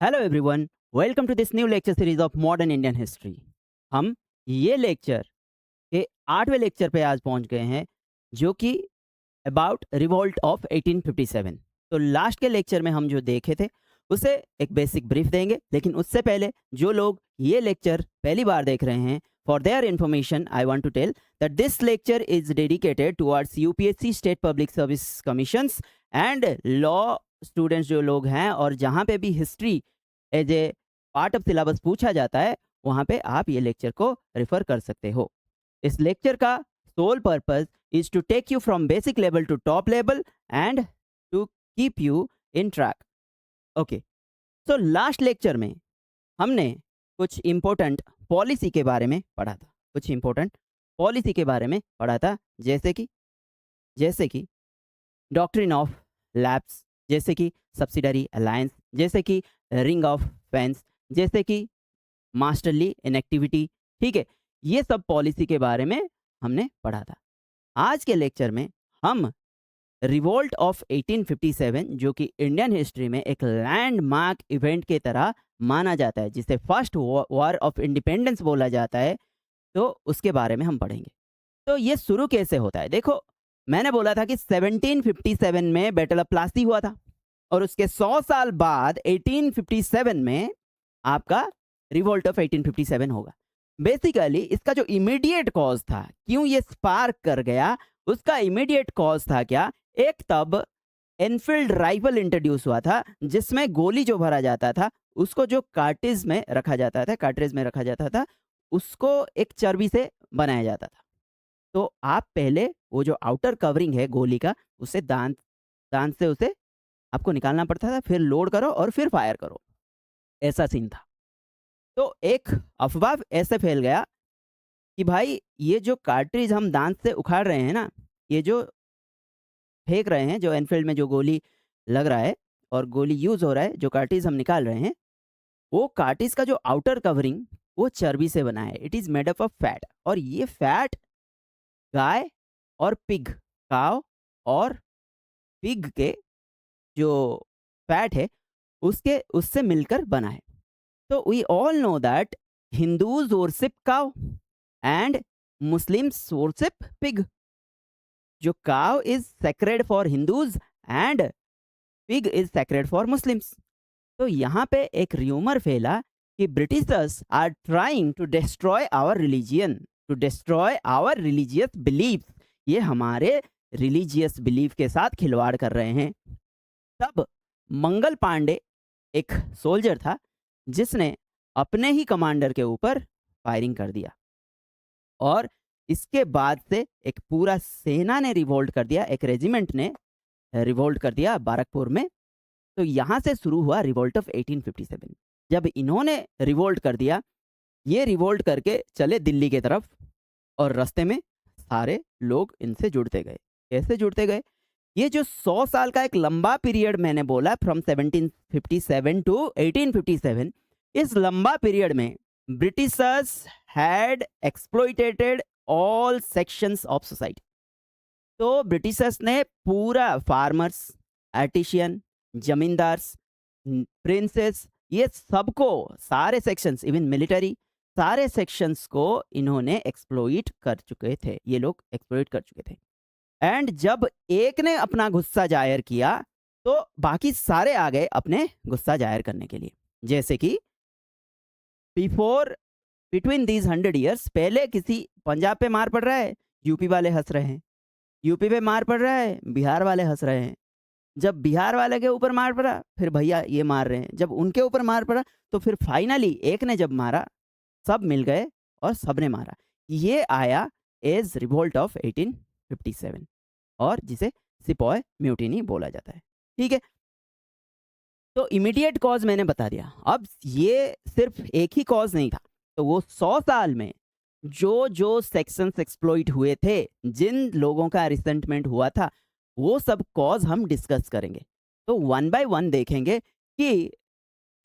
Hello everyone, welcome to this new lecture series of modern Indian history. हम ये lecture के 8वें lecture पे आज पहुंच गए हैं, जो कि अबाउट रिवोल्ट ऑफ 1857। तो लास्ट के लेक्चर में हम जो देखे थे उसे एक बेसिक ब्रीफ देंगे, लेकिन उससे पहले जो लोग ये लेक्चर पहली बार देख रहे हैं, for their information I want to tell that this lecture is dedicated towards UPSC, state public service commissions and law students जो लोग हैं, और जहाँ पे भी history as a part of syllabus पूछा जाता है वहाँ पे आप ये लेक्चर को रेफर कर सकते हो। इस लेक्चर का sole purpose is to take you from basic level to top level and to keep you in track. Okay, so last lecture में हमने कुछ important पॉलिसी के बारे में पढ़ा था, जैसे कि डॉक्ट्रिन ऑफ लैप्स, जैसे कि सब्सिडरी अलायंस, जैसे कि रिंग ऑफ फेंस, जैसे कि मास्टरली इनएक्टिविटी। ठीक है, ये सब पॉलिसी के बारे में हमने पढ़ा था। आज के लेक्चर में हम रिवोल्ट ऑफ 1857, जो कि इंडियन हिस्ट्री में एक लैंडमार्क इवेंट के तरह माना जाता है, जिसे फर्स्ट वॉर ऑफ इंडिपेंडेंस बोला जाता है, तो उसके बारे में हम पढ़ेंगे। तो ये शुरू कैसे होता है? देखो, मैंने बोला था कि 1757 में बैटल ऑफ प्लासी हुआ था, और उसके 100 साल बाद 1857 में आपका रिवोल्ट ऑफ 1857 होगा। बेसिकली इसका जो इमीडिएट कॉज था, क्यों ये स्पार्क कर गया, उसका इमीडिएट कॉज था क्या? एक तब एनफील्ड राइफल इंट्रोड्यूस हुआ था, जिसमें गोली जो भरा जाता था उसको जो कार्ट्रिज में रखा जाता था, उसको एक चर्बी से बनाया जाता था। तो आप पहले वो जो आउटर कवरिंग है गोली का, उसे दांत से उसे आपको निकालना पड़ता था, फिर लोड करो और फिर फायर करो, ऐसा सीन था। तो एक अफवाह ऐसे फैल गया कि भाई ये जो कार्ट्रिज हम दांत से उखाड़ रहे हैं ना, ये जो फेंक रहे हैं, जो एनफील्ड में जो गोली लग रहा है और गोली यूज हो रहा है, जो कार्ट्रिज हम निकाल रहे हैं, वो कार्ट्रिज का जो आउटर कवरिंग वो चर्बी से बना है। It is made up of fat, और ये फैट गाय और पिग, काव और पिग के जो फैट है उससे मिलकर बना है। तो we all know that Hindus worship cow and Muslims worship pig. जो cow is sacred for Hindus and pig is sacred for Muslims. तो यहाँ पे एक र्यूमर फैला कि Britishers are trying to destroy our religion, to destroy our religious believes. ये हमारे religious belief के साथ खिलवाड़ कर रहे हैं। तब मंगल पांडे एक सोल्जर था, जिसने अपने ही कमांडर के ऊपर फायरिंग कर दिया, और इसके बाद से एक पूरा सेना ने रिवोल्ट कर दिया, एक रेजिमेंट ने रिवोल्ट कर दिया बारकपुर में। तो यहाँ से शुरू हुआ रिवोल्ट ऑफ 1857। जब इन्होंने रिवोल्ट कर दिया, ये रिवोल्ट करके चले दिल्ली के तरफ, और रास्ते में सारे लोग इनसे जुड़ते गए। कैसे जुड़ते गए? ये जो 100 साल का एक लंबा पीरियड मैंने बोला, फ्रॉम 1757 टू 1857, इस लंबा पीरियड में Britishers had exploited all sections of society. तो ब्रिटिशर्स ने पूरा फार्मर्स, आर्टिशियन, जमींदार्स, प्रिंसेस, ये सबको, सारे सेक्शंस, इवन मिलिट्री, सारे सेक्शंस को इन्होंने एक्सप्लॉइट कर चुके थे, ये लोग एक्सप्लॉइट कर चुके थे। एंड जब एक ने अपना गुस्सा जाहिर किया, तो बाकी सारे आ गए अपने गुस्सा जाहिर करने के लिए। जैसे कि बिटवीन दीज 100 ईयर्स, पहले किसी पंजाब पे मार पड़ रहा है, यूपी वाले हंस रहे हैं, यूपी पे मार पड़ रहा है, बिहार वाले हंस रहे हैं, जब बिहार वाले के ऊपर मार पड़ा, फिर भैया ये मार रहे हैं, जब उनके ऊपर मार पड़ा, तो फिर फाइनली एक ने जब मारा, सब मिल गए और सबने मारा। ये आया एज रिवोल्ट ऑफ 1857, और जिसे सिपॉय म्यूटिनी बोला जाता है। ठीक है, तो इमीडिएट कॉज मैंने बता दिया। अब ये सिर्फ एक ही कॉज नहीं था, तो वो 100 साल में जो जो सेक्शंस एक्सप्लॉइट हुए थे, जिन लोगों का रिसेंटमेंट हुआ था, वो सब कॉज हम डिस्कस करेंगे। तो वन बाय वन देखेंगे कि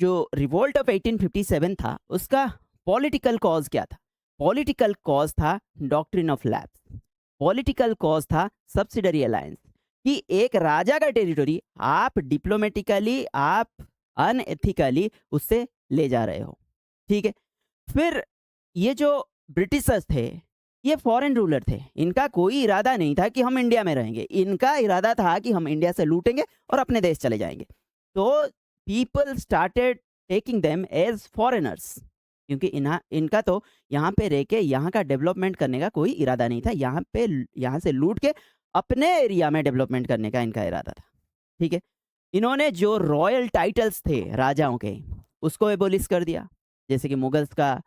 जो रिवोल्ट ऑफ 1857 था, उसका पॉलिटिकल कॉज क्या था। पॉलिटिकल कॉज था doctrine of lapse, political cause था सब्सिडरी अलायंस, कि एक राजा का टेरिटरी आप डिप्लोमेटिकली आप अनएथिकली उससे ले जा रहे हो, ठीक है। फिर ये जो ब्रिटिशर्स थे, ये फॉरेन रूलर थे, इनका कोई इरादा नहीं था कि हम इंडिया में रहेंगे, इनका इरादा था कि हम इंडिया से लूटेंगे और अपने देश चले जाएंगे। तो people started taking them as foreigners, क्योंकि इनका तो यहाँ पे रह के यहाँ का डेवलपमेंट करने का कोई इरादा नहीं था, यहाँ से लूट के अपने एरिया में डेवलपमेंट करने का इनका इरादा था, ठीक है। इन्होंने जो रॉयल टाइटल्स थे राजाओं के, उसको एबोलिश कर दिया, जैसे कि मुगल्स का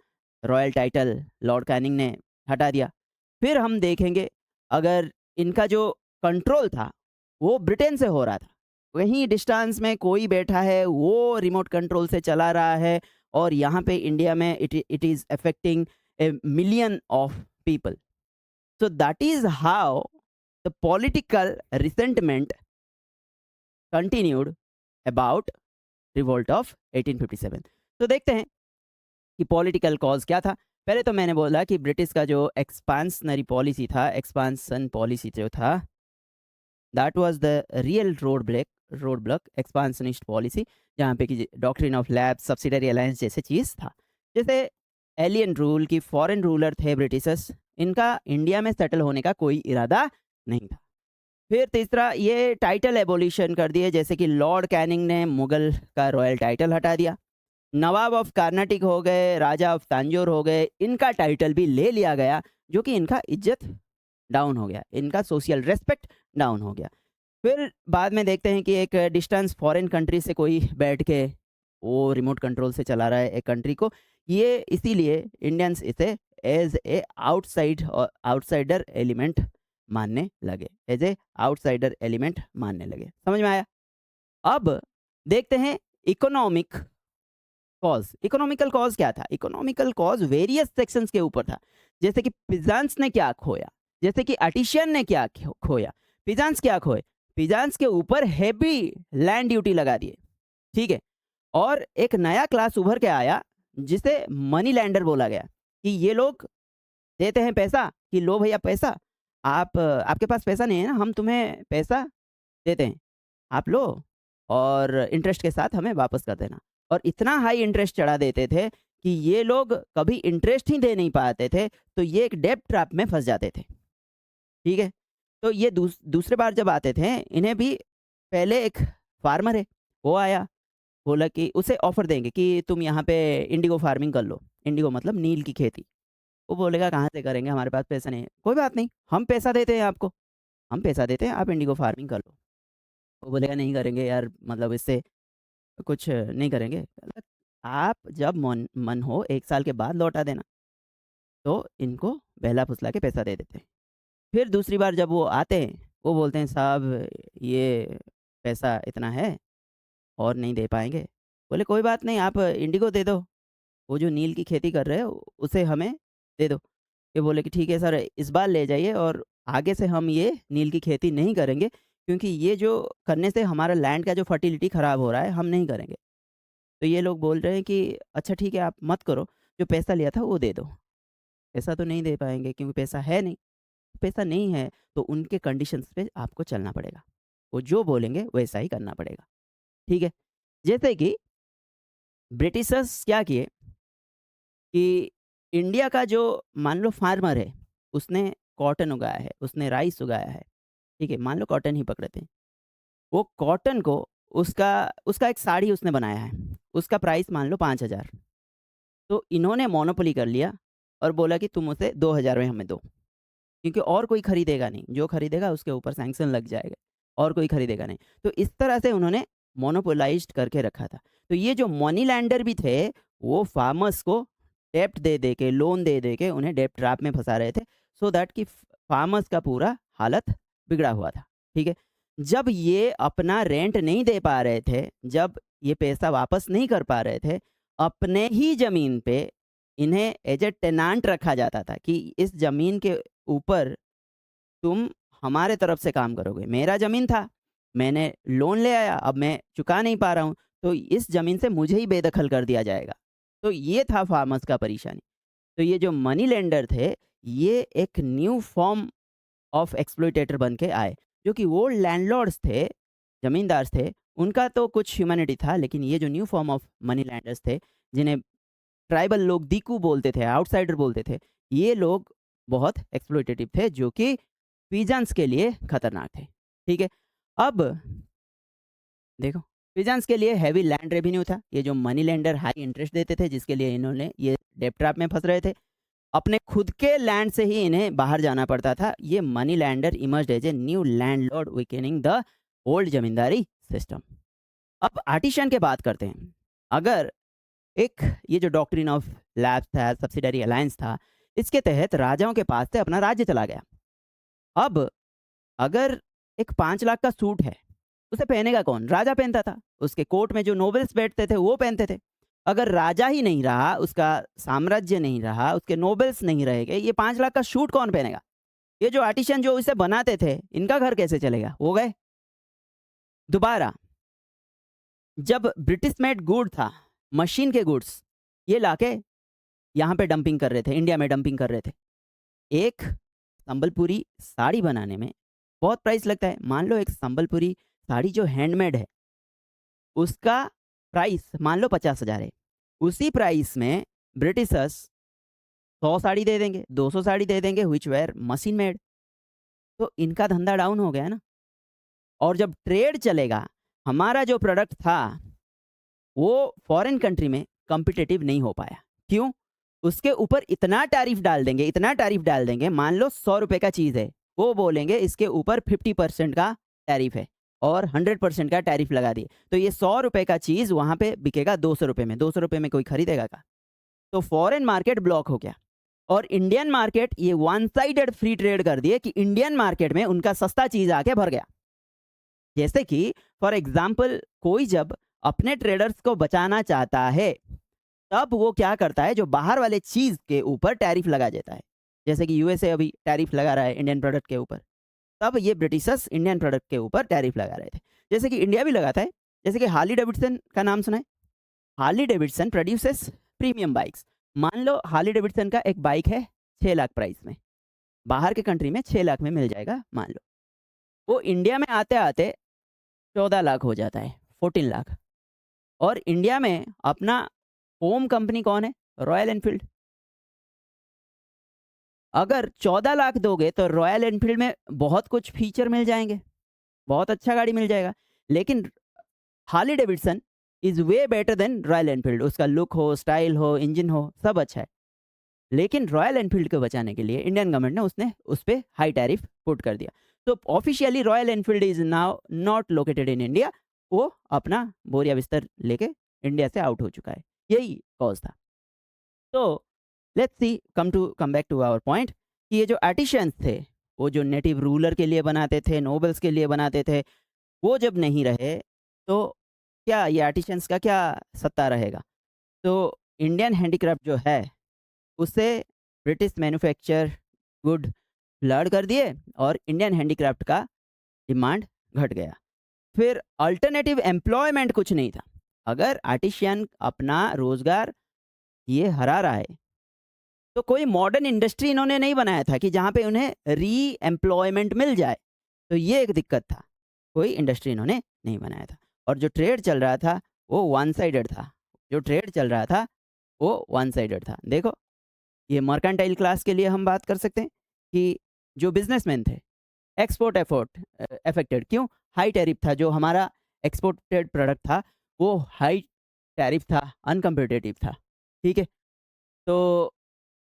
रॉयल टाइटल लॉर्ड कैनिंग ने हटा दिया। फिर हम देखेंगे, अगर इनका जो कंट्रोल था वो ब्रिटेन से हो रहा था, वहीं डिस्टेंस में कोई बैठा है वो रिमोट कंट्रोल से चला रहा है, और यहाँ पे इंडिया में it is affecting a million of people. So that is how the political resentment continued about revolt of 1857। तो देखते हैं कि पॉलिटिकल कॉज क्या था। पहले तो मैंने बोला कि ब्रिटिश का जो एक्सपांसनरी पॉलिसी था, एक्सपांसन पॉलिसी जो था, that was the real road block expansionist policy, जहाँ पे कि doctrine of lapse, subsidiary alliance जैसे चीज़ था। जैसे एलियन रूल की फॉरेन रूलर थे ब्रिटिशर्स, इनका इंडिया में सेटल होने का कोई इरादा नहीं था। फिर तीसरा, ये टाइटल एबोलिशन कर दिए, जैसे कि लॉर्ड कैनिंग ने मुगल का रॉयल टाइटल हटा दिया, नवाब ऑफ कर्नाटिक हो गए, राजा ऑफ तांजोर हो गए, इनका टाइटल भी ले लिया गया, जो कि इनका इज्जत डाउन हो गया, इनका सोशल रेस्पेक्ट डाउन हो गया। फिर बाद में देखते हैं कि एक डिस्टेंस फॉरेन कंट्री से कोई बैठ के वो रिमोट कंट्रोल से चला रहा है एक कंट्री को, ये इसीलिए इंडियंस इसे एज ए आउटसाइडर एलिमेंट मानने लगे, एज ए आउटसाइडर एलिमेंट मानने लगे। समझ में आया? अब देखते हैं इकोनॉमिक कॉज। इकोनॉमिकल कॉज क्या था? इकोनॉमिकल कॉज वेरियस सेक्शंस के ऊपर था, जैसे कि पिजांस ने क्या खोया, जैसे कि आर्टिशियन ने क्या खोया। पिजांस क्या खोए? पिजांस के ऊपर हैवी लैंड ड्यूटी लगा दिए, ठीक है। और एक नया क्लास उभर के आया जिसे मनी लैंडर बोला गया, कि ये लोग देते हैं पैसा कि लो भैया पैसा, आप आपके पास पैसा नहीं है ना, हम तुम्हें पैसा देते हैं, आप लो और इंटरेस्ट के साथ हमें वापस कर देना। और इतना हाई इंटरेस्ट चढ़ा देते थे कि ये लोग कभी इंटरेस्ट ही दे नहीं पाते थे, तो ये एक डेब्ट ट्रैप में फंस जाते थे, ठीक है। तो ये दूसरे बार जब आते थे, इन्हें भी पहले एक फार्मर है वो आया, बोला कि उसे ऑफर देंगे कि तुम यहाँ पे इंडिगो फार्मिंग कर लो, इंडिगो मतलब नील की खेती। वो बोलेगा कहाँ से करेंगे, हमारे पास पैसा नहीं है। कोई बात नहीं, हम पैसा देते हैं आपको, हम पैसा देते हैं, आप इंडिगो फार्मिंग कर लो। वो बोलेगा नहीं करेंगे यार, मतलब इससे कुछ नहीं करेंगे। बोला, आप जब मन मन हो 1 साल के बाद लौटा देना। तो इनको बहला फुसला के पैसा दे देते हैं। फिर दूसरी बार जब वो आते हैं, वो बोलते हैं साहब ये पैसा इतना है और नहीं दे पाएँगे। बोले कोई बात नहीं, आप इंडिगो दे दो, वो जो नील की खेती कर रहे हो उसे हमें दे दो। ये बोले कि ठीक है सर, इस बार ले जाइए और आगे से हम ये नील की खेती नहीं करेंगे, क्योंकि ये जो करने से हमारा लैंड का जो फर्टिलिटी ख़राब हो रहा है, हम नहीं करेंगे। तो ये लोग बोल रहे हैं कि अच्छा ठीक है आप मत करो, जो पैसा लिया था वो दे दो। पैसा तो नहीं दे पाएँगे क्योंकि पैसा है नहीं, पैसा नहीं है तो उनके कंडीशंस पे आपको चलना पड़ेगा। वो जो बोलेंगे वैसा ही करना पड़ेगा, ठीक है। जैसे कि ब्रिटिशर्स क्या किए कि इंडिया का जो मान लो फार्मर है, उसने कॉटन उगाया है, उसने राइस उगाया है, ठीक है, मान लो कॉटन ही पकड़ते हैं। वो कॉटन को उसका उसका एक साड़ी उसने बनाया है, उसका प्राइस मान लो 5,000। तो इन्होंने मोनोपोली कर लिया और बोला कि तुम उसे 2,000 में हमें दो, क्योंकि और कोई खरीदेगा नहीं, जो खरीदेगा उसके ऊपर सैंक्शन लग जाएगा, और कोई खरीदेगा नहीं। तो इस तरह से उन्होंने मोनोपोलाइज्ड करके रखा था। तो ये जो मनी लैंडर भी थे, वो फार्मर्स को डेप्ट दे के, लोन दे के उन्हें डेप्ट ट्रैप में फंसा रहे थे, सो दैट कि फार्मर्स का पूरा हालत बिगड़ा हुआ था, ठीक है। जब ये अपना रेंट नहीं दे पा रहे थे, जब ये पैसा वापस नहीं कर पा रहे थे, अपने ही ज़मीन पे इन्हें एज ए टेनांट रखा जाता था कि इस ज़मीन के ऊपर तुम हमारे तरफ से काम करोगे। मेरा ज़मीन था, मैंने लोन ले आया, अब मैं चुका नहीं पा रहा हूँ, तो इस ज़मीन से मुझे ही बेदखल कर दिया जाएगा। तो ये था फार्मर्स का परेशानी। तो ये जो मनी लेंडर थे, ये एक न्यू फॉर्म ऑफ एक्सप्लॉइटेटर बन के आए, जो कि वो लैंडलॉर्ड्स थे, ज़मींदार थे, उनका तो कुछ ह्यूमैनिटी था, लेकिन ये जो new form of money landers थे, जिन्हें ट्राइबल लोग दीकू बोलते थे, आउटसाइडर बोलते थे, ये लोग बहुत एक्सप्लॉइटेटिव थे, जो कि पीजन्स के लिए खतरनाक थे। ठीक है, अब देखो, पीजन्स के लिए हैवी लैंड रेवेन्यू था, ये जो मनी लैंडर हाई इंटरेस्ट देते थे, जिसके लिए इन्होंने ये डेब्ट ट्रैप में फंस रहे थे। अपने खुद के लैंड से ही इन्हें बाहर जाना पड़ता था। ये money lender emerged as a new landlord, weakening the old zamindari system. अब आर्टिशन के बात करते हैं। अगर एक ये जो डॉक्ट्रिन ऑफ लैब्स था, सब्सिडरी अलायंस था, इसके तहत राजाओं के पास से अपना राज्य चला गया। अब अगर एक 5 लाख का सूट है, उसे पहनेगा कौन? राजा पहनता था। उसके कोर्ट में जो नोबल्स बैठते थे वो पहनते थे। अगर राजा ही नहीं रहा, उसका साम्राज्य नहीं रहा, उसके नोबल्स नहीं रहेंगे, ये 5 लाख का सूट कौन पहनेगा? ये जो आर्टिशन जो इसे बनाते थे, इनका घर कैसे चलेगा? हो गए। दोबारा जब ब्रिटिश मेड गुड था, मशीन के गुड्स, ये लाके यहाँ पे डंपिंग कर रहे थे, इंडिया में डंपिंग कर रहे थे। एक संबलपुरी साड़ी बनाने में बहुत प्राइस लगता है। मान लो एक संबलपुरी साड़ी जो हैंडमेड है, उसका प्राइस मान लो 50,000 है। उसी प्राइस में ब्रिटिशर्स 100 साड़ी दे देंगे, 200 साड़ी दे देंगे, विच वेयर मशीन मेड। तो इनका धंधा डाउन हो गया ना। और जब ट्रेड चलेगा, हमारा जो प्रोडक्ट था वो फॉरेन कंट्री में कॉम्पिटिटिव नहीं हो पाया। क्यों? उसके ऊपर इतना टैरिफ डाल देंगे, इतना टैरिफ डाल देंगे। मान लो 100 रुपए का चीज़ है, वो बोलेंगे इसके ऊपर 50% का टैरिफ है, और 100% का टैरिफ लगा दिए, तो ये 100 रुपए का चीज़ वहाँ पे बिकेगा 200 रुपए में। 200 रुपए में कोई खरीदेगा का? तो फॉरेन मार्केट ब्लॉक हो गया, और इंडियन मार्केट ये वन साइडेड फ्री ट्रेड कर दिए कि इंडियन मार्केट में उनका सस्ता चीज़ आके भर गया। जैसे कि फॉर एग्जाम्पल, कोई जब अपने ट्रेडर्स को बचाना चाहता है, तब वो क्या करता है? जो बाहर वाले चीज़ के ऊपर टैरिफ लगा देता है। जैसे कि यूएसए अभी टैरिफ लगा रहा है इंडियन प्रोडक्ट के ऊपर, तब ये ब्रिटिशर्स इंडियन प्रोडक्ट के ऊपर टैरिफ लगा रहे थे। जैसे कि इंडिया भी लगाता है। जैसे कि हार्ली डेविडसन का नाम सुना है? Harley Davidson produces premium bikes. मान लो हार्ली डेविडसन का एक बाइक है 6 लाख प्राइस में, बाहर के कंट्री में 6 लाख में मिल जाएगा मान लो। वो इंडिया में आते आते 14 लाख हो जाता है, 14 लाख। और इंडिया में अपना होम कंपनी कौन है? Royal Enfield. अगर 14 लाख दोगे तो रॉयल एनफील्ड में बहुत कुछ फीचर मिल जाएंगे, बहुत अच्छा गाड़ी मिल जाएगा। लेकिन Harley Davidson is way better than royal Enfield. उसका लुक हो, स्टाइल हो, इंजन हो, सब अच्छा है। लेकिन रॉयल एनफील्ड को बचाने के लिए इंडियन गवर्नमेंट ने उसने उस पर हाई टैरिफ पुट कर दिया। तो officially royal Enfield is now not located in India. वो अपना बोरिया बिस्तर लेके इंडिया से आउट हो चुका है। यही कॉज था। तो let's see, come back to our point, कि ये जो आर्टिशियंस थे, वो जो नेटिव रूलर के लिए बनाते थे, नोबल्स के लिए बनाते थे, वो जब नहीं रहे, तो क्या ये आर्टिशियंस का क्या सत्ता रहेगा? तो इंडियन हैंडीक्राफ्ट जो है, उसे ब्रिटिश मैन्युफैक्चर गुड फ्लड कर दिए, और इंडियन हैंडीक्राफ्ट का डिमांड घट गया। फिर अल्टरनेटिव एम्प्लॉयमेंट कुछ नहीं था। अगर आर्टिशियन अपना रोजगार ये हरा रहा है, तो कोई मॉडर्न इंडस्ट्री इन्होंने नहीं बनाया था कि जहाँ पे उन्हें री एम्प्लॉयमेंट मिल जाए। तो ये एक दिक्कत था, कोई इंडस्ट्री इन्होंने नहीं बनाया था। और जो ट्रेड चल रहा था वो वन साइडेड था। जो ट्रेड चल रहा था वो वन साइडेड था। देखो, ये मर्केंटाइल क्लास के लिए हम बात कर सकते हैं कि जो बिजनेसमैन थे, एक्सपोर्ट एफोर्ट अफेक्टेड। क्यों? हाई टैरिफ था। जो हमारा एक्सपोर्टेड प्रोडक्ट था वो हाई टैरिफ था, अनकम्पिटिटिव था। ठीक है, तो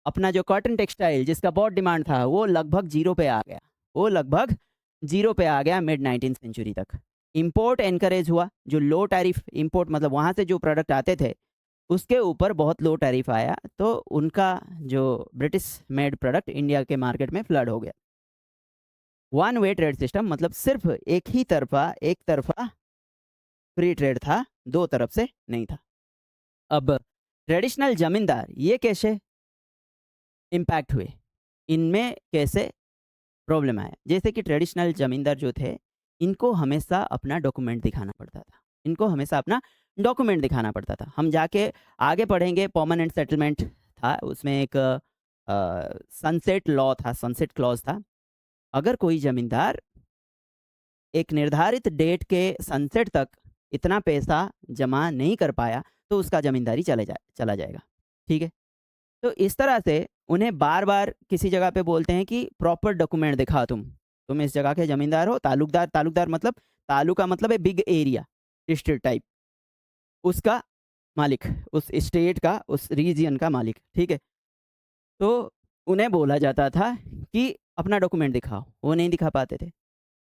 अपना जो कॉटन टेक्सटाइल जिसका बहुत डिमांड था, वो लगभग जीरो पे आ गया। वो लगभग जीरो पे आ गया मिड 19th सेंचुरी तक। इंपोर्ट एनकरेज हुआ। जो लो टैरिफ इंपोर्ट, मतलब वहाँ से जो प्रोडक्ट आते थे उसके ऊपर बहुत लो टैरिफ आया, तो उनका जो ब्रिटिश मेड प्रोडक्ट इंडिया के मार्केट में फ्लड हो गया। वन वे ट्रेड सिस्टम, मतलब सिर्फ एक तरफा फ्री ट्रेड था, दो तरफ से नहीं था। अब ट्रेडिशनल जमींदार ये कैसे इम्पैक्ट हुए, इनमें कैसे प्रॉब्लम आया? जैसे कि ट्रेडिशनल जमींदार जो थे, इनको हमेशा अपना डॉक्यूमेंट दिखाना पड़ता था। इनको हमेशा अपना डॉक्यूमेंट दिखाना पड़ता था। हम जाके आगे पढ़ेंगे, परमानेंट सेटलमेंट था, उसमें एक सनसेट लॉ था, सनसेट क्लॉज था। अगर कोई जमींदार एक निर्धारित डेट के सनसेट तक इतना पैसा जमा नहीं कर पाया तो उसका ज़मींदारी चला जाएगा। ठीक है? तो इस तरह से उन्हें बार-बार किसी जगह पे बोलते हैं कि प्रॉपर डॉक्यूमेंट दिखाओ तुम इस जगह के ज़मींदार हो, ताल्लुकदार ताल्लुकदार मतलब तालुका मतलब है बिग एरिया, डिस्ट्रिक्ट टाइप, उसका मालिक, उस स्टेट का, उस रीजन का मालिक, ठीक है? तो उन्हें बोला जाता था कि अपना डॉक्यूमेंट दिखाओ, वो नहीं दिखा पाते थे।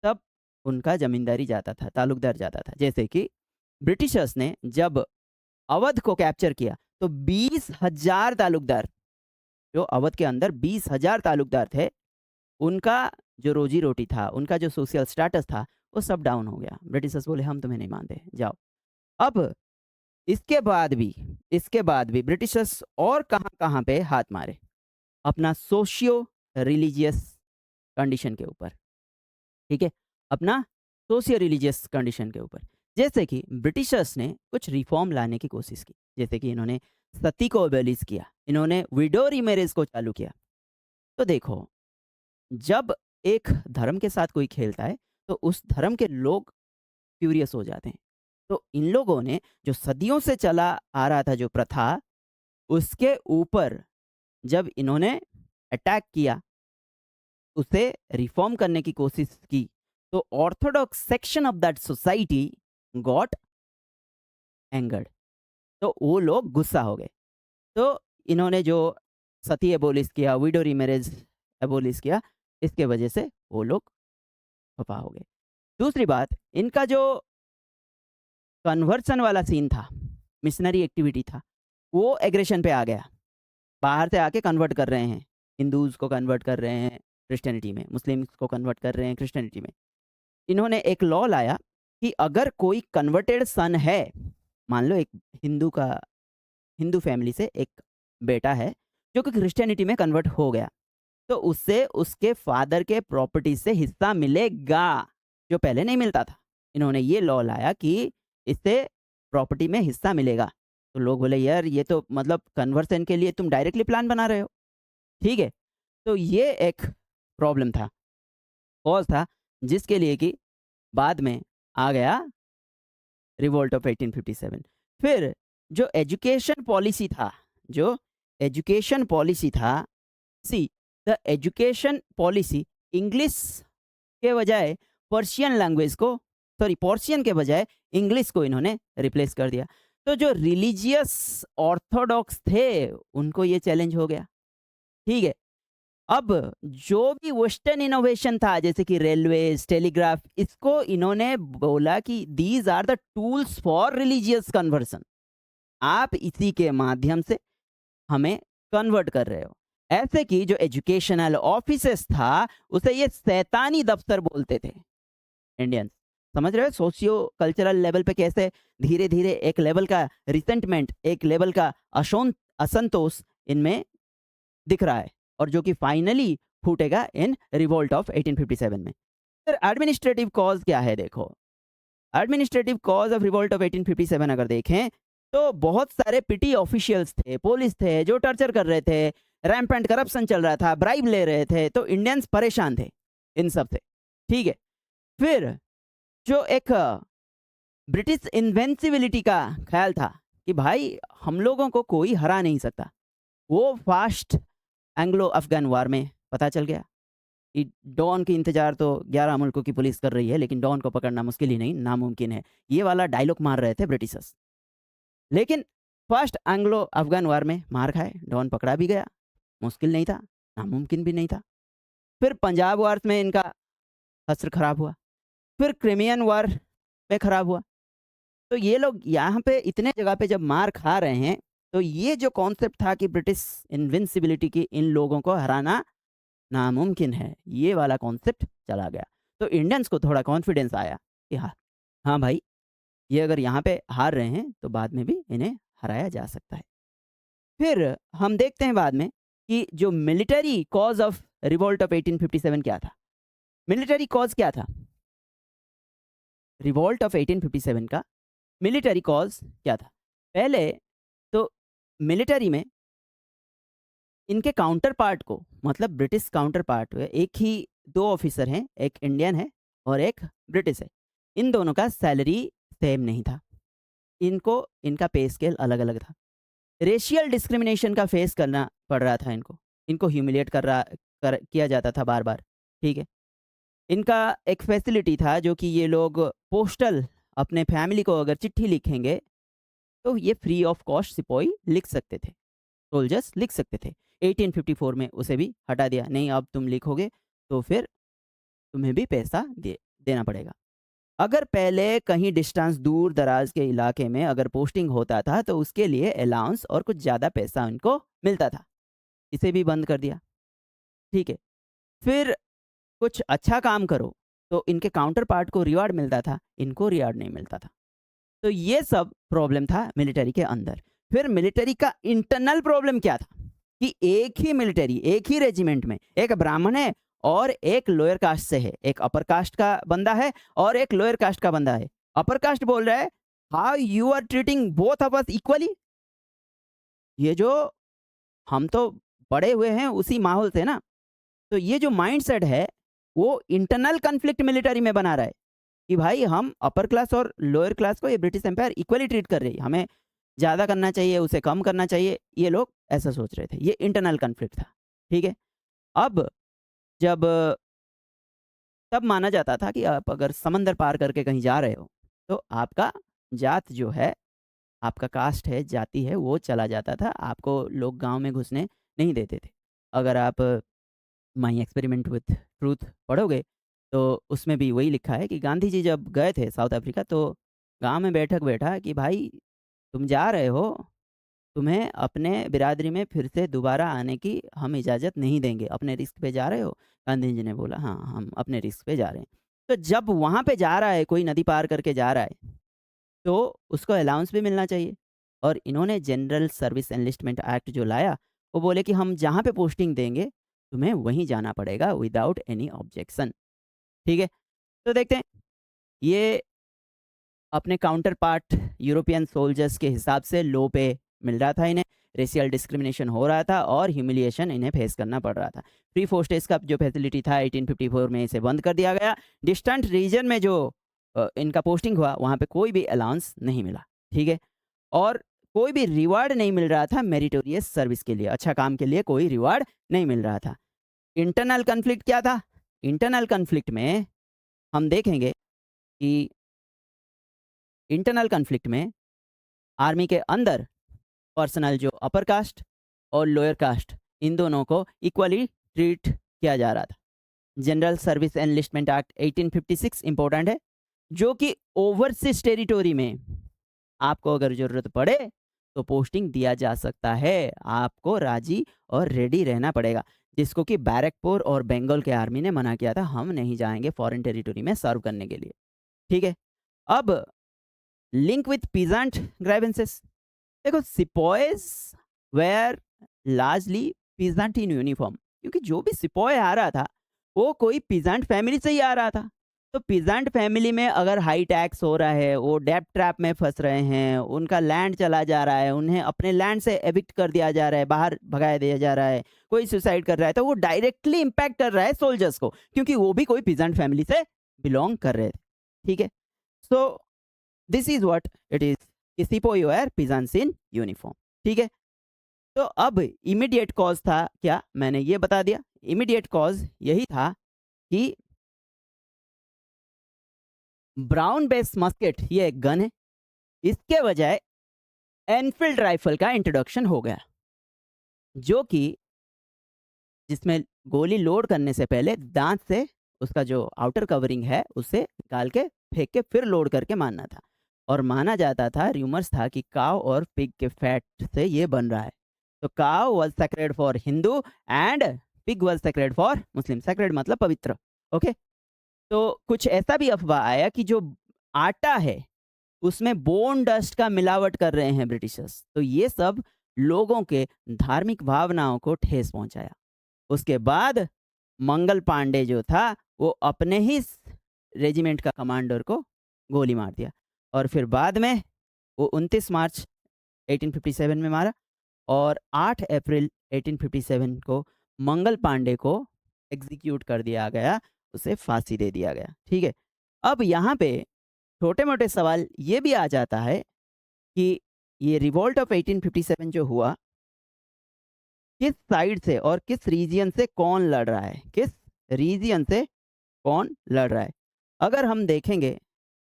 तब उनका ज़मींदारी जाता था, ताल्लुकदार जाता था। जैसे कि ब्रिटिशर्स ने जब अवध को कैप्चर किया, तो 20,000 ताल्लुकदार, जो अवध के अंदर 20,000 ताल्लुकदार थे, उनका जो रोजी-रोटी था, उनका जो सोशल स्टेटस था, वो सब डाउन हो गया। ब्रिटिशर्स बोले हम तुम्हें नहीं मानते, जाओ। अब इसके बाद भी ब्रिटिशर्स और कहाँ-कहाँ पे हाथ मारे, अपना सोशियो रिलीजियस कंडीशन के ऊपर, ठीक है? अपना सोशियो रिलीजियस कंडीशन के ऊपर। जैसे कि ब्रिटिशर्स ने कुछ रिफॉर्म लाने की कोशिश की, जैसे कि इन्होंने सती को एबॉलिश किया, इन्होंने विडो रीमैरेज को चालू किया। तो देखो, जब एक धर्म के साथ कोई खेलता है, तो उस धर्म के लोग फ्यूरियस हो जाते हैं। तो इन लोगों ने जो सदियों से चला आ रहा था जो प्रथा, उसके ऊपर जब इन्होंने अटैक किया, उसे रिफॉर्म करने की कोशिश की, तो Orthodox section of that society got angered, तो वो लोग गुस्सा हो गए। तो इन्होंने जो सती एबोलिश किया, विडो रीमैरेज एबोलिश किया, इसके वजह से वो लोग खफा हो गए। दूसरी बात, इनका जो कन्वर्सन वाला सीन था, मिशनरी एक्टिविटी था, वो एग्रेशन पे आ गया। बाहर से आके कन्वर्ट कर रहे हैं, हिंदूज़ को कन्वर्ट कर रहे हैं क्रिश्चियनिटी में, मुस्लिम्स को कन्वर्ट कर रहे हैं क्रिश्चियनिटी में। इन्होंने एक लॉ लाया कि अगर कोई कन्वर्टेड सन है, मान लो एक हिंदू फैमिली से एक बेटा है जो कि क्रिश्चियनिटी में कन्वर्ट हो गया, तो उससे उसके फादर के प्रॉपर्टी से हिस्सा मिलेगा, जो पहले नहीं मिलता था। इन्होंने ये लॉ लाया कि इससे प्रॉपर्टी में हिस्सा मिलेगा। तो लोग बोले यार ये तो मतलब कन्वर्सन के लिए तुम डायरेक्टली प्लान बना रहे हो, ठीक है? तो ये एक प्रॉब्लम था, कॉज था, जिसके लिए कि बाद में आ गया रिवोल्ट ऑफ 1857। फिर जो एजुकेशन पॉलिसी था, see the education policy, English के बजाय पर्शियन के बजाय इंग्लिश को इन्होंने रिप्लेस कर दिया। तो जो रिलीजियस ऑर्थोडॉक्स थे, उनको ये चैलेंज हो गया, ठीक है? अब जो भी वेस्टर्न इनोवेशन था, जैसे कि रेलवेज, टेलीग्राफ, इसको इन्होंने बोला कि these are the tools for religious conversion, आप इसी के माध्यम से हमें कन्वर्ट कर रहे हो। ऐसे कि जो एजुकेशनल ऑफिसेस था, उसे ये शैतानी दफ्तर बोलते थे इंडियंस। समझ रहे हो सोशियो कल्चरल लेवल पे कैसे धीरे धीरे एक लेवल का रिसेंटमेंट, एक लेवल का असंतोष इनमें दिख रहा है, और जो कि फाइनली फूटेगा इन रिवोल्ट ऑफ 1857 में। फिर एडमिनिस्ट्रेटिव कॉज क्या है, देखो administrative cause of revolt of 1857 अगर देखें, तो बहुत सारे पिटी ऑफिशियल्स थे, पुलिस थे, जो टॉर्चर कर रहे थे, रैम्पेंट करप्शन चल रहा था, ब्राइब ले रहे थे, तो इंडियंस परेशान थे इन सब से, ठीक है? फिर जो एक ब्रिटिश इन्वेंसिबिलिटी का ख्याल था कि भाई हम लोगों को कोई हरा नहीं सकता, वो फास्ट एंग्लो अफगान वार में पता चल गया कि डॉन की इंतजार तो 11 मुल्कों की पुलिस कर रही है, लेकिन डॉन को पकड़ना मुश्किल ही नहीं नामुमकिन है। ये वाला डायलॉग मार रहे थे ब्रिटिशर्स, लेकिन फर्स्ट एंग्लो अफगान वार में मार खाए, डॉन पकड़ा भी गया, मुश्किल नहीं था, नामुमकिन भी नहीं था। फिर पंजाब वार में इनका हस्त्र खराब हुआ, फिर क्रिमियन वार में खराब हुआ। तो ये लोग यहाँ पे इतने जगह पे जब मार खा रहे हैं, तो ये जो कॉन्सेप्ट था कि ब्रिटिश इनविंसिबिलिटी की, इन लोगों को हराना नामुमकिन है, ये वाला कॉन्सेप्ट चला गया। तो इंडियंस को थोड़ा कॉन्फिडेंस आया कि हाँ हाँ भाई, ये अगर यहाँ पे हार रहे हैं तो बाद में भी इन्हें हराया जा सकता है। फिर हम देखते हैं बाद में कि जो military cause of revolt of 1857 क्या था। मिलिट्री कॉज क्या था रिवोल्ट ऑफ 1857 का? मिलिट्री कॉज क्या था? पहले तो मिलिट्री में इनके काउंटर पार्ट को, मतलब ब्रिटिश काउंटर पार्ट, एक ही दो ऑफिसर हैं, एक इंडियन है और एक ब्रिटिश है। इन दोनों का सैलरी सेम नहीं था। इनका पे स्केल अलग-अलग था। रेशियल डिस्क्रिमिनेशन का फेस करना पड़ रहा था इनको। इनको ह्यूमिलिएट किया जाता था बार-बार, ठीक है? इनका एक फैसिलिटी था जो कि ये लोग पोस्टल अपने फैमिली को अगर चिट्ठी लिखेंगे, तो ये फ्री ऑफ कॉस्ट सिपाही लिख सकते थे, सोल्जर्स लिख सकते थे। 1854 में उसे भी हटा दिया, नहीं अब तुम लिखोगे तो फिर तुम्हें भी पैसा देना पड़ेगा। अगर पहले कहीं डिस्टेंस दूर दराज के इलाके में अगर पोस्टिंग होता था तो उसके लिए अलाउंस और कुछ ज़्यादा पैसा उनको मिलता था, इसे भी बंद कर दिया, ठीक है। फिर कुछ अच्छा काम करो तो इनके काउंटर पार्ट को रिवार्ड मिलता था, इनको रिवार्ड नहीं मिलता था। तो ये सब प्रॉब्लम था मिलिट्री के अंदर। फिर मिलिट्री का इंटरनल प्रॉब्लम क्या था कि एक ही मिलिट्री, एक ही रेजिमेंट में एक ब्राह्मण है और एक लोअर कास्ट से है, एक अपर कास्ट का बंदा है और एक लोअर कास्ट का बंदा है। अपर कास्ट बोल रहा है how you are treating both of us equally. ये जो हम तो बड़े हुए हैं उसी माहौल से ना, तो ये जो माइंडसेट है वो इंटरनल कन्फ्लिक्ट मिलिट्री में बना रहा है कि भाई हम अपर क्लास और लोअर क्लास को ये ब्रिटिश एम्पायर इक्वली ट्रीट कर रही है, हमें ज़्यादा करना चाहिए, उसे कम करना चाहिए, ये लोग ऐसा सोच रहे थे। ये इंटरनल कन्फ्लिक्ट था, ठीक है। अब जब तब माना जाता था कि आप अगर समंदर पार करके कहीं जा रहे हो तो आपका जात जो है, आपका कास्ट है, जाति है, वो चला जाता था, आपको लोग गांव में घुसने नहीं देते थे। अगर आप माई एक्सपेरिमेंट विथ ट्रूथ पढ़ोगे तो उसमें भी वही लिखा है कि गांधी जी जब गए थे साउथ अफ्रीका तो गांव में बैठक बैठा कि भाई तुम जा रहे हो, तुम्हें अपने बिरादरी में फिर से दोबारा आने की हम इजाज़त नहीं देंगे, अपने रिस्क पे जा रहे हो। गांधी जी ने बोला हाँ हम अपने रिस्क पे जा रहे हैं। तो जब वहाँ पे जा रहा है, कोई नदी पार करके जा रहा है तो उसको अलाउंस भी मिलना चाहिए। और इन्होंने जनरल सर्विस एनलिस्टमेंट एक्ट जो लाया, वो बोले कि हम जहाँ पे पोस्टिंग देंगे तुम्हें वहीं जाना पड़ेगा विदाउट एनी ऑब्जेक्शन, ठीक है। तो देखते हैं ये अपने काउंटर पार्ट यूरोपियन सोल्जर्स के हिसाब से लो पे मिल रहा था इन्हें, रेशियल डिस्क्रिमिनेशन हो रहा था और ह्यूमिलिएशन इन्हें फेस करना पड़ रहा था। फ्री फोस्टेज का जो फैसिलिटी था 1854 में इसे बंद कर दिया गया। डिस्टेंट रीजन में जो इनका पोस्टिंग हुआ वहाँ पे कोई भी अलाउंस नहीं मिला, ठीक है। और कोई भी रिवार्ड नहीं मिल रहा था मेरिटोरियस सर्विस के लिए, अच्छा काम के लिए कोई रिवार्ड नहीं मिल रहा था। इंटरनल कन्फ्लिक्ट क्या था? इंटरनल कन्फ्लिक्ट में हम देखेंगे कि इंटरनल कन्फ्लिक्ट में आर्मी के अंदर पर्सनल जो अपर कास्ट और लोअर कास्ट इन दोनों को इक्वली ट्रीट किया जा रहा था। General service enlistment act 1856 important है, जो कि ओवरसीज टेरिटोरी में आपको अगर जरूरत पड़े तो पोस्टिंग दिया जा सकता है, आपको राजी और रेडी रहना पड़ेगा। जिसको कि बैरकपुर और बंगाल के आर्मी ने मना किया था, हम नहीं जाएंगे फॉरेन टेरिटोरी में सर्व करने के लिए, ठीक है। अब लिंक विथ पीजेंट ग्राइवेंसेस, देखो sepoys were largely peasant in uniform, क्योंकि जो भी सिपॉय आ रहा था वो कोई पीजेंट फैमिली से ही आ रहा था। तो पीजेंट फैमिली में अगर हाई टैक्स हो रहा है, वो डेप ट्रैप में फंस रहे हैं, उनका लैंड चला जा रहा है, उन्हें अपने लैंड से एविक्ट कर दिया जा रहा है, बाहर भगा दिया जा रहा है, कोई सुसाइड कर रहा है, तो वो डायरेक्टली इम्पैक्ट कर रहा है सोल्जर्स को, क्योंकि वो भी कोई पीजेंट फैमिली से बिलोंग कर रहे थे, ठीक है। So this is what it is कि sepoy where peasants in uniform, ठीक है। तो अब इमीडिएट कॉज था क्या, मैंने ये बता दिया। इमीडिएट कॉज यही था कि ब्राउन बेस मस्केट, ये एक गन है, इसके बजाय एनफील्ड राइफल का इंट्रोडक्शन हो गया, जो कि जिसमें गोली लोड करने से पहले दांत से उसका जो आउटर कवरिंग है उसे निकाल के फेंक के फिर लोड करके मारना था। और माना जाता था, र्यूमर्स था कि काव और पिग के फैट से ये बन रहा है। तो काव was sacred for Hindu and pig was sacred for Muslim. Sacred मतलब पवित्र, ओके। तो कुछ ऐसा भी अफवाह आया कि जो आटा है उसमें बोन डस्ट का मिलावट कर रहे हैं ब्रिटिशर्स। तो ये सब लोगों के धार्मिक भावनाओं को ठेस पहुंचाया। उसके बाद मंगल पांडे जो था वो अपने ही रेजिमेंट का कमांडर को गोली मार दिया, और फिर बाद में वो 29 मार्च 1857 में मारा, और 8 अप्रैल 1857 को मंगल पांडे को एग्जीक्यूट कर दिया गया, उसे फांसी दे दिया गया, ठीक है। अब यहाँ पे छोटे मोटे सवाल ये भी आ जाता है कि ये रिवोल्ट ऑफ 1857 जो हुआ, किस साइड से और किस रीजियन से कौन लड़ रहा है, किस रीजियन से कौन लड़ रहा है। अगर हम देखेंगे,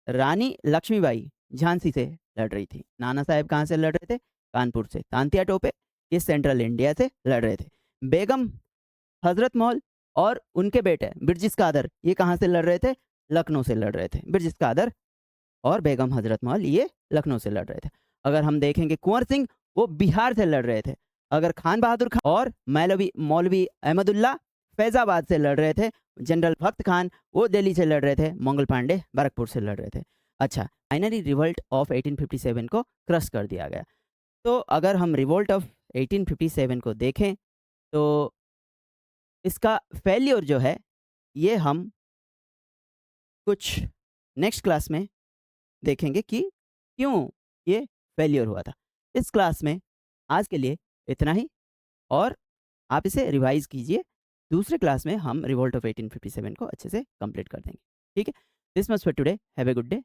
रानी लक्ष्मीबाई झांसी से लड़ रही थी, नाना साहेब कहाँ से लड़ रहे थे, कानपुर से, तांतिया टोपे ये सेंट्रल इंडिया से लड़ रहे थे, बेगम हजरत महल और उनके बेटे ब्रिटिश कादर ये कहाँ से लड़ रहे थे, लखनऊ से लड़ रहे थे। ब्रिटिश कादर और बेगम हजरत महल ये लखनऊ से लड़ रहे थे। अगर हम देखेंगे कुंवर सिंह वो बिहार से लड़ रहे थे। अगर खान बहादुर खान और मौलवी मौलवी अहमदुल्ला फैजाबाद से लड़ रहे थे। जनरल भक्त खान वो दिल्ली से लड़ रहे थे। मंगल पांडे बैरकपुर से लड़ रहे थे। अच्छा, फाइनली रिवोल्ट ऑफ 1857 को क्रश कर दिया गया। तो अगर हम रिवोल्ट ऑफ 1857 को देखें तो इसका फेल्योर जो है ये हम कुछ नेक्स्ट क्लास में देखेंगे कि क्यों ये फेलियर हुआ था। इस क्लास में आज के लिए इतना ही, और आप इसे रिवाइज कीजिए। दूसरे क्लास में हम रिवोल्ट ऑफ 1857 को अच्छे से कंप्लीट कर देंगे। ठीक है, this much for today, have a good day.